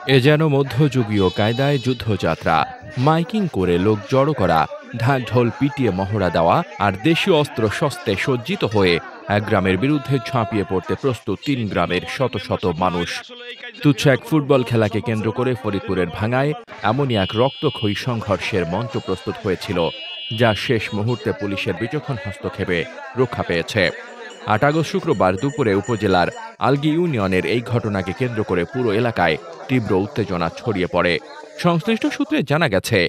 এ যেন মধ্যযুগীয় কায়দায় যুদ্ধযাত্রা। মাইকিং করে লোক জড়ো করা, ঢাক ঢোল পিটিয়ে মহড়া দেওয়া আর দেশীয় অস্ত্র শস্ত্রে সজ্জিত হয়ে এক গ্রামের বিরুদ্ধে ঝাঁপিয়ে পড়তে প্রস্তুত ৩ গ্রামের শত শত মানুষ। তুচ্ছ এক ফুটবল খেলাকে কেন্দ্র করে ফরিদপুরের ভাঙ্গায় এমনই এক রক্তক্ষয়ী সংঘর্ষের মঞ্চ প্রস্তুত হয়েছিল, যা শেষ মুহূর্তে পুলিশের বিচক্ষণ হস্তক্ষেপে রক্ষা পেয়েছে। ৮ আগস্ট শুক্রবার দুপুরে উপজেলার আলগী ইউনিয়নের এই ঘটনাকে কেন্দ্র করে পুরো এলাকায় তীব্র উত্তেজনা ছড়িয়ে পড়ে। সংশ্লিষ্ট সূত্রে জানা গেছে,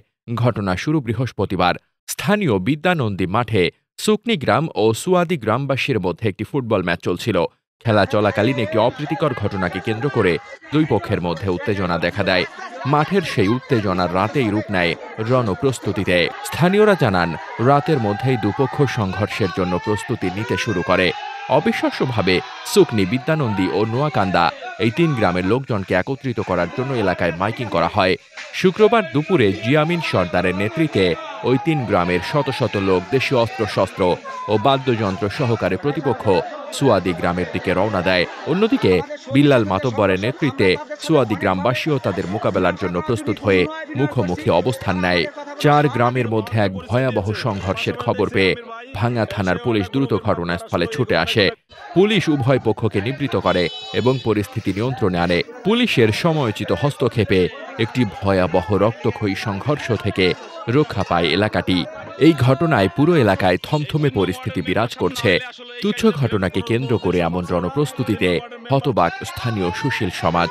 ঘটনা শুরু বৃহস্পতিবার স্থানীয় বিদ্যানন্দী মাঠে সুকনি গ্রাম ও সুয়াদি গ্রামবাসীর মধ্যে একটি ফুটবল ম্যাচ চলছিল। খেলা চলাকালীন একটি অপ্রীতিকর ঘটনাকে কেন্দ্র করে দুই পক্ষের মধ্যে উত্তেজনা দেখা দেয়। মাঠের সেই উত্তেজনার রাতেই রূপ নেয় রণপ্রস্তুতিতে। স্থানীয়রা জানান, রাতের মধ্যেই দুপক্ষ সংঘর্ষের জন্য প্রস্তুতি নিতে শুরু করে। অবিশ্বাস্যভাবে সুকনি, বিদ্যানন্দী ও নোয়াকান্দা এই ৩ গ্রামের লোকজনকে একত্রিত করার জন্য এলাকায় মাইকিং করা হয়। শুক্রবার দুপুরে জিয়ামিন সর্দারের নেতৃত্বে ওই ৩ গ্রামের শত শত লোক দেশীয় অস্ত্রশস্ত্র ও বাদ্যযন্ত্র সহকারে প্রতিপক্ষ সুয়াদি গ্রামের দিকে রওনা দেয়। অন্যদিকে বিল্লাল মাতব্বরের নেতৃত্বে সুয়াদি গ্রামবাসীও তাদের মোকাবেলার জন্য প্রস্তুত হয়ে মুখোমুখি অবস্থান নেয়। ৪ গ্রামের মধ্যে এক ভয়াবহ সংঘর্ষের খবর পেয়ে ভাঙ্গা থানার পুলিশ দ্রুত ঘটনাস্থলে ছুটে আসে। পুলিশ উভয় পক্ষকে নিবৃত্ত করে এবং পরিস্থিতি নিয়ন্ত্রণে আনে। পুলিশের সময়োচিত হস্তক্ষেপে একটি ভয়াবহ রক্তক্ষয়ী সংঘর্ষ থেকে রক্ষা পায় এলাকাটি। এই ঘটনায় পুরো এলাকায় থমথমে পরিস্থিতি বিরাজ করছে। তুচ্ছ ঘটনাকে কেন্দ্র করে এমন রণপ্রস্তুতিতে হতবাক স্থানীয় সুশীল সমাজ।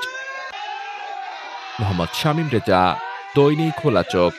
মোহাম্মদ শামীম রেজা, দৈনিক খোলা চোখ।